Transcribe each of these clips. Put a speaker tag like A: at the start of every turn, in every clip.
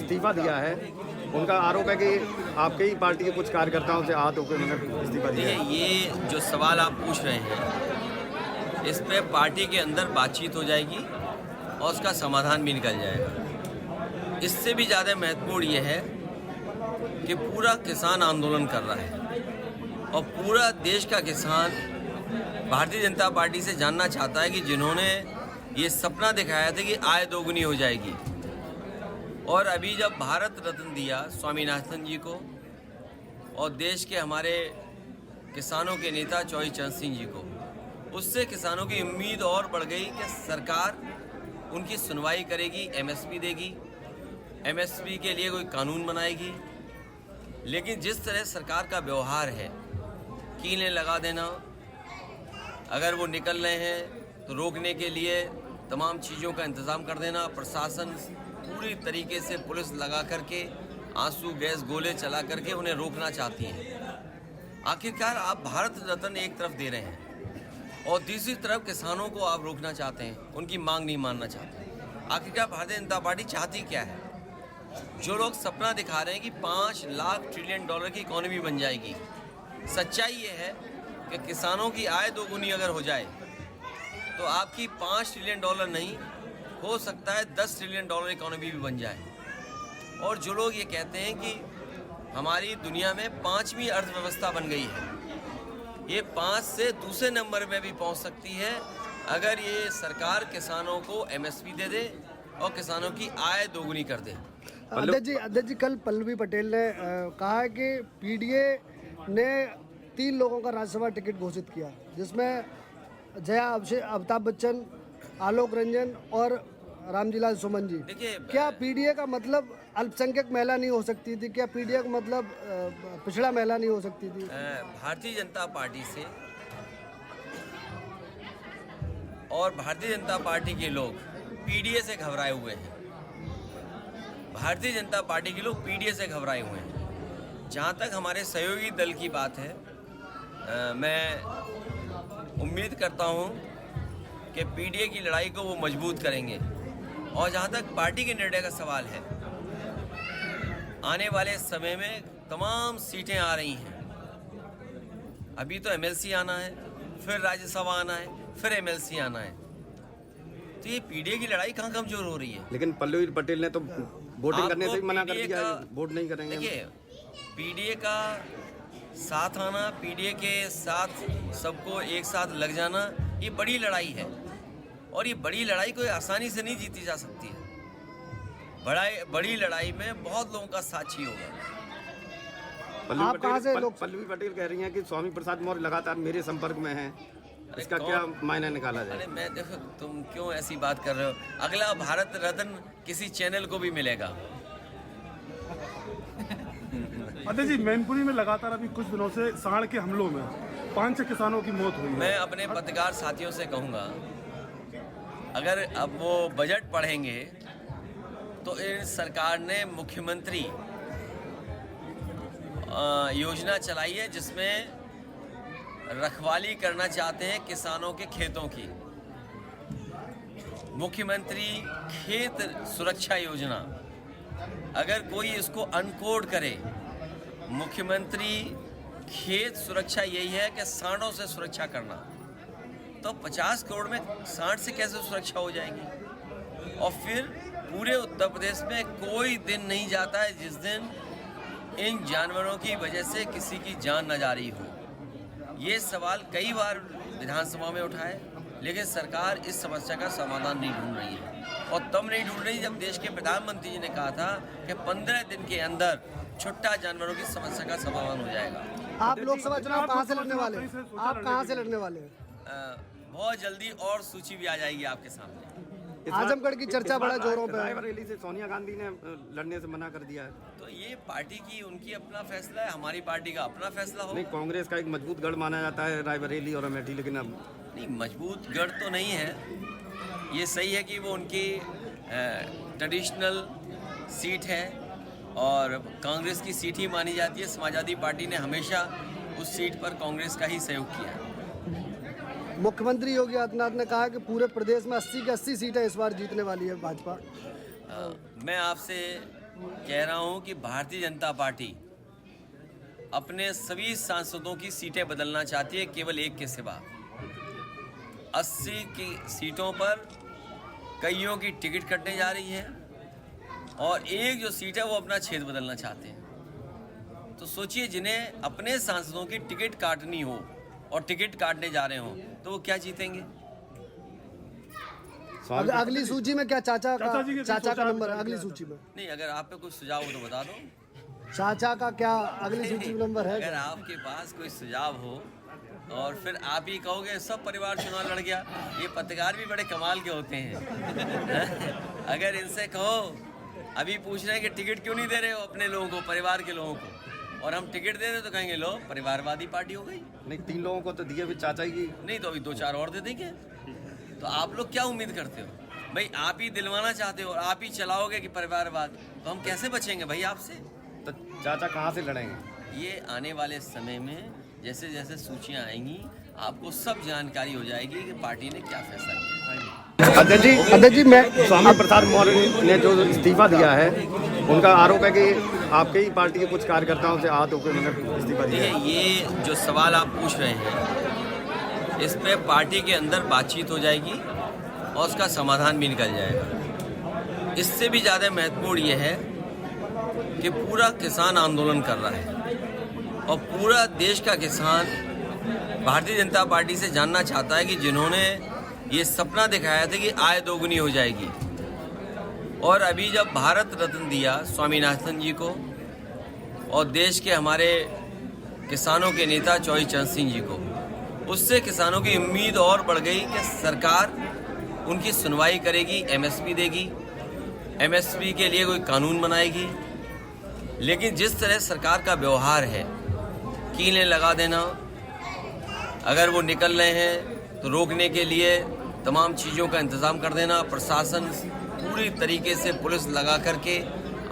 A: इस्तीफा दिया है, उनका आरोप है कि आपके ही पार्टी के कुछ कार्यकर्ताओं से आहत होकर उन्होंने इस्तीफा दिया है।
B: देखिए, ये जो सवाल आप पूछ रहे हैं, इस पे पार्टी के अंदर बातचीत हो जाएगी और उसका समाधान भी निकल जाएगा। इससे भी ज़्यादा महत्वपूर्ण ये है कि पूरा किसान आंदोलन कर रहा है और पूरा देश का किसान भारतीय जनता पार्टी से जानना चाहता है कि जिन्होंने ये सपना दिखाया था कि आय दोगुनी हो जाएगी, और अभी जब भारत रत्न दिया स्वामीनाथन जी को और देश के हमारे किसानों के नेता चौधरी चरण सिंह जी को, उससे किसानों की उम्मीद और बढ़ गई कि सरकार उनकी सुनवाई करेगी, एमएसपी देगी, एमएसपी के लिए कोई कानून बनाएगी। लेकिन जिस तरह सरकार का व्यवहार है, कीलें लगा देना, अगर वो निकल रहे हैं तो रोकने के लिए तमाम चीज़ों का इंतज़ाम कर देना, प्रशासन पूरी तरीके से पुलिस लगा करके आंसू गैस गोले चला करके उन्हें रोकना चाहती हैं। आखिरकार आप भारत रत्न एक तरफ दे रहे हैं और दूसरी तरफ किसानों को आप रोकना चाहते हैं, उनकी मांग नहीं मानना चाहते। आखिरकार भारतीय जनता पार्टी चाहती क्या है? जो लोग सपना दिखा रहे हैं कि 5 लाख ट्रिलियन डॉलर की इकॉनमी बन जाएगी, सच्चाई ये है कि किसानों की आय दोगुनी अगर हो जाए तो आपकी 5 ट्रिलियन डॉलर नहीं, हो सकता है 10 ट्रिलियन डॉलर इकॉनमी भी बन जाए। और जो लोग ये कहते हैं कि हमारी दुनिया में 5वीं अर्थव्यवस्था बन गई है, ये 5 से दूसरे नंबर में भी पहुंच सकती है अगर ये सरकार किसानों को एमएसपी दे दे और किसानों की आय दोगुनी कर दे।
C: अध्यक्ष जी कल पल्लवी पटेल ने कहा है कि पीडीए ने 3 लोगों का राज्यसभा टिकट घोषित किया, जिसमें जया अमिताभ बच्चन, आलोक रंजन और रामजीलाल सुमन जी।
B: देखिए,
C: क्या पीडीए का मतलब अल्पसंख्यक महिला नहीं हो सकती थी? क्या पीडीए का मतलब पिछड़ा महिला नहीं हो सकती थी?
B: भारतीय जनता पार्टी से और भारतीय जनता पार्टी के लोग पीडीए से घबराए हुए हैं। भारतीय जनता पार्टी के लोग पीडीए से घबराए हुए हैं। जहाँ तक हमारे सहयोगी दल की बात है, मैं उम्मीद करता हूँ कि पीडीए की लड़ाई को वो मजबूत करेंगे। और जहाँ तक पार्टी के निर्णय का सवाल है, आने वाले समय में तमाम सीटें आ रही हैं। अभी तो एमएलसी आना है, फिर राज्यसभा आना है, फिर एमएलसी आना है, तो ये पीडीए की लड़ाई कहाँ कमजोर हो रही है?
A: लेकिन पल्लवी पटेल ने तो वोटिंग करने से ही मना कर दिया, वोट नहीं करेंगे।
B: देखिए, पीडीए का साथ आना, पीडीए के साथ सबको एक साथ लग जाना, ये बड़ी लड़ाई है और ये बड़ी लड़ाई कोई आसानी से नहीं जीती जा सकती है। बड़ी लड़ाई में बहुत लोगों का साथ चाहिए होगा।
A: पल्लवी पटेल कह रही हैं कि स्वामी प्रसाद मौर्य लगातार मेरे संपर्क में हैं, इसका क्या मायने निकाला जाए?
B: अरे मैं देखो, तुम क्यों ऐसी बात कर रहे हो? अगला भारत रत्न किसी चैनल को भी मिलेगा।
D: अध्यक्ष जी, मैनपुरी में लगातार अभी कुछ दिनों से सांड के हमलों में 5-6 किसानों की मौत हुई है।
B: मैं अपने पत्रकार साथियों से कहूँगा, अगर अब वो बजट पढ़ेंगे तो इन सरकार ने मुख्यमंत्री योजना चलाई है जिसमें रखवाली करना चाहते हैं किसानों के खेतों की। मुख्यमंत्री खेत सुरक्षा योजना, अगर कोई इसको अनकोड करे, मुख्यमंत्री खेत सुरक्षा यही है कि सांडों से सुरक्षा करना, तो 50 करोड़ में सांड से कैसे सुरक्षा हो जाएगी? और फिर पूरे उत्तर प्रदेश में कोई दिन नहीं जाता है जिस दिन इन जानवरों की वजह से किसी की जान न जा रही हो। ये सवाल कई बार विधानसभा में उठाए, लेकिन सरकार इस समस्या का समाधान नहीं ढूंढ रही है। और तब नहीं ढूंढ रही जब देश के प्रधानमंत्री जी ने कहा था कि 15 दिन के अंदर छुट्टा जानवरों की समस्या का समाधान हो जाएगा।
C: आप लोकसभा चुनाव कहाँ से लड़ने वाले हैं? आप कहाँ से लड़ने वाले हैं?
B: बहुत जल्दी और सूची भी आ जाएगी आपके सामने।
C: आजमगढ़ की चर्चा बड़ा जोरों पे है।
A: रायबरेली से सोनिया गांधी ने लड़ने से मना कर दिया है।
B: तो ये पार्टी की उनकी अपना फैसला है, हमारी पार्टी का अपना फैसला हो।
A: नहीं, कांग्रेस का एक मजबूत गढ़ माना जाता है रायबरेली और अमेठी, लेकिन अब
B: नहीं, मजबूत गढ़ तो नहीं है। ये सही है कि वो उनकी ट्रेडिशनल सीट है और कांग्रेस की सीट ही मानी जाती है। समाजवादी पार्टी ने हमेशा उस सीट पर कांग्रेस का ही सहयोग किया है।
C: मुख्यमंत्री योगी आदित्यनाथ ने कहा कि पूरे प्रदेश में 80 की 80 सीटें इस बार जीतने वाली है भाजपा।
B: मैं आपसे कह रहा हूं कि भारतीय जनता पार्टी अपने सभी सांसदों की सीटें बदलना चाहती है, केवल एक के सिवा। 80 की सीटों पर कईयों की टिकट कटने जा रही है और एक जो सीट है वो अपना क्षेत्र बदलना चाहते हैं। तो सोचिए, जिन्हें अपने सांसदों की टिकट काटनी हो और टिकट काटने जा रहे हो तो वो क्या जीतेंगे?
C: अगली सूची में क्या चाचा का नंबर है? अगली सूची में
B: नहीं, अगर आप पे कुछ सुझाव हो तो बता दो।
C: चाचा का क्या अगली सूची में नंबर है?
B: अगर आपके पास कोई सुझाव हो और फिर आप ही कहोगे सब परिवार चुनाव लड़ गया, ये पत्रकार भी बड़े कमाल के होते हैं। अगर इनसे कहो, अभी पूछ रहे हैं कि टिकट क्यों नहीं दे रहे हो अपने लोगों को, परिवार के लोगों को, और हम टिकट दे रहे तो कहेंगे लो परिवारवादी पार्टी हो गई।
A: नहीं, 3 लोगों को तो दिए भी चाचा की।
B: नहीं तो अभी 2-4 और दे देंगे। तो आप लोग क्या उम्मीद करते हो भाई? आप ही दिलवाना चाहते हो और आप ही चलाओगे कि परिवारवाद, तो हम कैसे बचेंगे भाई आपसे?
A: तो चाचा कहाँ से लड़ेंगे?
B: ये आने वाले समय में जैसे जैसे सूचियां आएंगी आपको सब जानकारी हो जाएगी कि पार्टी ने क्या फैसला किया।
C: अध्यक्ष जी, मैं
A: स्वामी प्रसाद मौर्य ने जो इस्तीफा दिया है, उनका आरोप है कि आपके ही पार्टी के कुछ कार्यकर्ताओं से आहत होकर उन्होंने इस्तीफा दिया है।
B: ये जो सवाल आप पूछ रहे हैं, इस पे पार्टी के अंदर बातचीत हो जाएगी और उसका समाधान भी निकल जाएगा। इससे भी ज़्यादा महत्वपूर्ण ये है कि पूरा किसान आंदोलन कर रहा है और पूरा देश का किसान भारतीय जनता पार्टी से जानना चाहता है कि जिन्होंने ये सपना दिखाया था कि आय दोगुनी हो जाएगी, और अभी जब भारत रत्न दिया स्वामीनाथन जी को और देश के हमारे किसानों के नेता चौधरी चरण सिंह जी को, उससे किसानों की उम्मीद और बढ़ गई कि सरकार उनकी सुनवाई करेगी, एमएसपी देगी, एमएसपी के लिए कोई कानून बनाएगी। लेकिन जिस तरह सरकार का व्यवहार है, कीलें लगा देना, अगर वो निकल रहे हैं तो रोकने के लिए तमाम चीज़ों का इंतज़ाम कर देना, प्रशासन पूरी तरीके से पुलिस लगा करके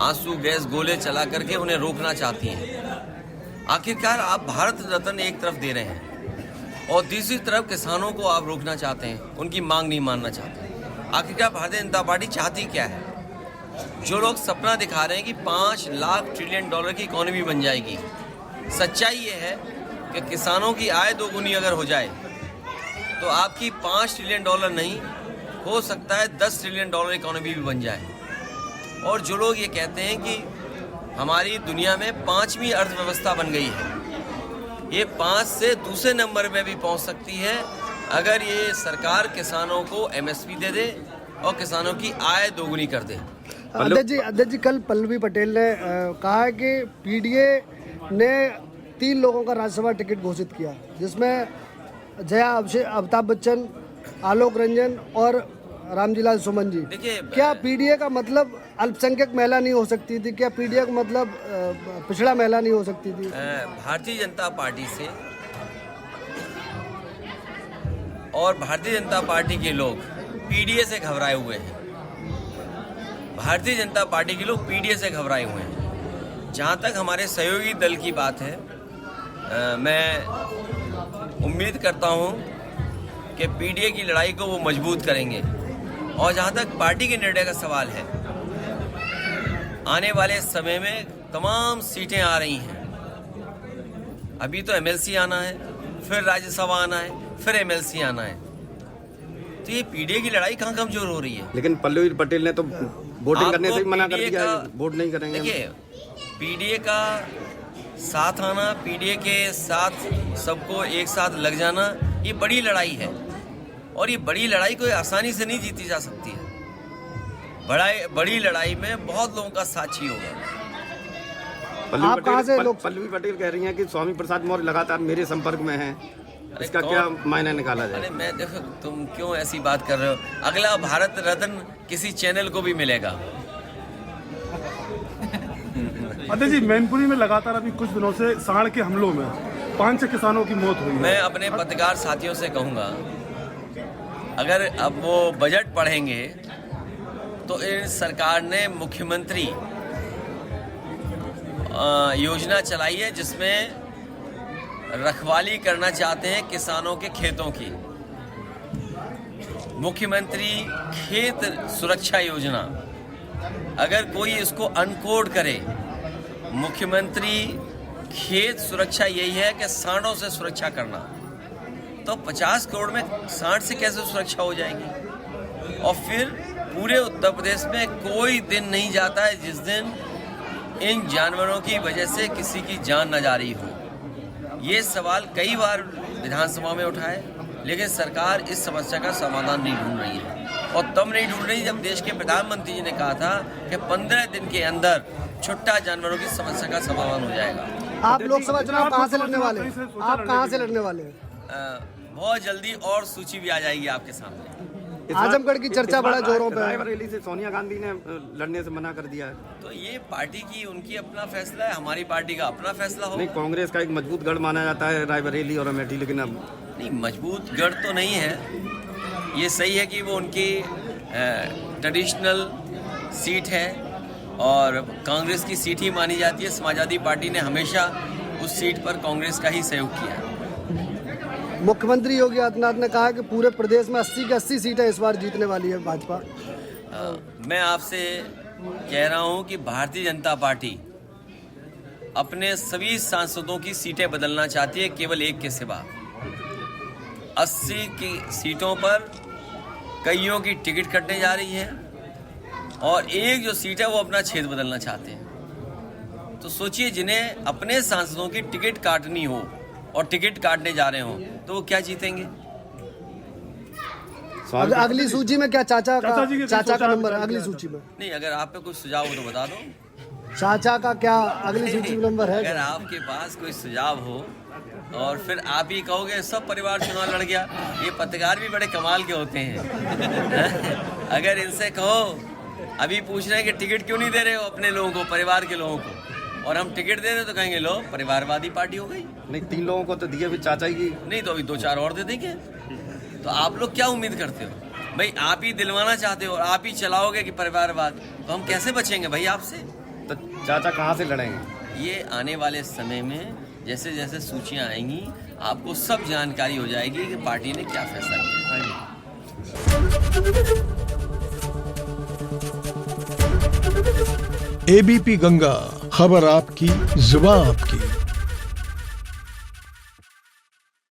B: आंसू गैस गोले चला करके उन्हें रोकना चाहती हैं। आखिरकार आप भारत रत्न एक तरफ दे रहे हैं और दूसरी तरफ किसानों को आप रोकना चाहते हैं, उनकी मांग नहीं मानना चाहते। आखिरकार भारतीय जनता पार्टी चाहती क्या है? जो लोग सपना दिखा रहे हैं कि 5 लाख ट्रिलियन डॉलर की इकोनॉमी बन जाएगी, सच्चाई ये है कि किसानों की आय दोगुनी अगर हो जाए तो आपकी 5 ट्रिलियन डॉलर नहीं, हो सकता है 10 ट्रिलियन डॉलर इकोनॉमी भी बन जाए। और जो लोग ये कहते हैं कि हमारी दुनिया में 5वीं अर्थव्यवस्था बन गई है, ये 5 से दूसरे नंबर में भी पहुंच सकती है अगर ये सरकार किसानों को एमएसपी दे दे और किसानों की आय दोगुनी कर दे।
C: अध्यक्ष जी, कल पल्लवी पटेल ने कहा है कि पीडीए ने 3 लोगों का राज्यसभा टिकट घोषित किया, जिसमें जया, अमिताभ बच्चन, आलोक रंजन और रामजीलाल सुमन जी।
B: देखिए,
C: क्या पीडीए का मतलब अल्पसंख्यक महिला नहीं हो सकती थी? क्या पीडीए का मतलब पिछड़ा महिला नहीं हो सकती थी?
B: भारतीय जनता पार्टी से और भारतीय जनता पार्टी के लोग पीडीए से घबराए हुए हैं। भारतीय जनता पार्टी के लोग पीडीए से घबराए हुए हैं। जहाँ तक हमारे सहयोगी दल की बात है, मैं उम्मीद करता हूँ कि पीडीए की लड़ाई को वो मजबूत करेंगे। और जहाँ तक पार्टी के निर्णय का सवाल है, आने वाले समय में तमाम सीटें आ रही हैं। अभी तो एमएलसी आना है, फिर राज्यसभा आना है, फिर एमएलसी आना है। तो ये पीडीए की लड़ाई कहाँ कमजोर हो रही है?
A: लेकिन पल्लवी पटेल ने तो वोटिंग करने से मना कर दिया, वोट नहीं करेंगे।
B: देखिए, पीडीए का साथ आना, पीडीए के साथ सबको एक साथ लग जाना, ये बड़ी लड़ाई है और ये बड़ी लड़ाई कोई आसानी से नहीं जीती जा सकती है। बड़ी लड़ाई में बहुत लोगों का साथ चाहिए होगा।
A: पल्लवी पटेल कह रही हैं कि स्वामी प्रसाद मौर्य लगातार मेरे संपर्क में हैं, इसका क्या मायना निकाला जाए?
B: अरे मैं देखो, तुम क्यों ऐसी बात कर रहे हो? अगला भारत रत्न किसी चैनल को भी मिलेगा।
D: अध्यक्ष जी, मैनपुरी में लगातार अभी कुछ दिनों से सांड के हमलों में 5 किसानों की मौत हुई है।
B: मैं अपने पत्रकार साथियों से कहूँगा, अगर अब वो बजट पढ़ेंगे तो इन सरकार ने मुख्यमंत्री योजना चलाई है जिसमें रखवाली करना चाहते हैं किसानों के खेतों की। मुख्यमंत्री खेत सुरक्षा योजना अगर कोई इसको अनकोड करे, मुख्यमंत्री खेत सुरक्षा यही है कि सांडों से सुरक्षा करना, तो 50 करोड़ में सांड से कैसे सुरक्षा हो जाएगी? और फिर पूरे उत्तर प्रदेश में कोई दिन नहीं जाता है जिस दिन इन जानवरों की वजह से किसी की जान न जा रही हो। ये सवाल कई बार विधानसभा में उठा है, लेकिन सरकार इस समस्या का समाधान नहीं ढूंढ रही है। और तब नहीं ढूंढ रही जब देश के प्रधानमंत्री जी ने कहा था कि 15 दिन के अंदर छुट्टा जानवरों की समस्या का समाधान हो जाएगा।
C: आप लोकसभा चुनाव कहाँ से लड़ने वाले हैं? आप कहाँ से लड़ने वाले हैं?
B: बहुत जल्दी और सूची भी आ जाएगी आपके सामने।
C: आजमगढ़ की चर्चा बड़ा जोरों पे है।
A: रायबरेली से सोनिया गांधी ने लड़ने से मना कर दिया है।
B: तो ये पार्टी की उनकी अपना फैसला है, हमारी पार्टी का अपना फैसला हो।
A: नहीं, कांग्रेस का एक मजबूत गढ़ माना जाता है रायबरेली और अमेठी, लेकिन अब
B: नहीं, मजबूत गढ़ तो नहीं है। ये सही है कि वो उनकी ट्रेडिशनल सीट है और कांग्रेस की सीट ही मानी जाती है। समाजवादी पार्टी ने हमेशा उस सीट पर कांग्रेस का ही सहयोग किया है।
C: मुख्यमंत्री योगी आदित्यनाथ ने कहा कि पूरे प्रदेश में 80 की 80 सीटें इस बार जीतने वाली है भाजपा।
B: मैं आपसे कह रहा हूं कि भारतीय जनता पार्टी अपने सभी सांसदों की सीटें बदलना चाहती है, केवल एक के सिवा। 80 की सीटों पर कईयों की टिकट कटने जा रही है और एक जो सीट है वो अपना क्षेत्र बदलना चाहते हैं। तो सोचिए, जिन्हें अपने सांसदों की टिकट काटनी हो और टिकट काटने जा रहे हो तो वो क्या जीतेंगे?
C: अगली सूची में क्या चाचा का नंबर है? अगली सूची में
B: नहीं, अगर आप पे कुछ सुझाव हो तो बता दो।
C: चाचा का क्या अगली सूची में नंबर है?
B: अगर आपके पास कोई सुझाव हो और फिर आप ही कहोगे सब परिवार चुनाव लड़ गया, ये पत्रकार भी बड़े कमाल के होते हैं। अगर इनसे कहो, अभी पूछ रहे हैं कि टिकट क्यों नहीं दे रहे हो अपने लोगों को, परिवार के लोगों को, और हम टिकट दे रहे तो कहेंगे लो परिवारवादी पार्टी हो गई।
A: नहीं, 3 लोगों को तो दिए, भी चाचा की
B: नहीं तो अभी 2-4 और दे देंगे। तो आप लोग क्या उम्मीद करते हो भाई? आप ही दिलवाना चाहते हो और आप ही चलाओगे कि परिवारवाद, तो हम कैसे बचेंगे भाई आपसे?
A: तो चाचा कहाँ से लड़ेंगे?
B: ये आने वाले समय में जैसे जैसे सूचियां आएंगी आपको सब जानकारी हो जाएगी कि पार्टी ने क्या फैसला किया।
E: एबीपी गंगा, खबर आपकी, जुबान आपकी।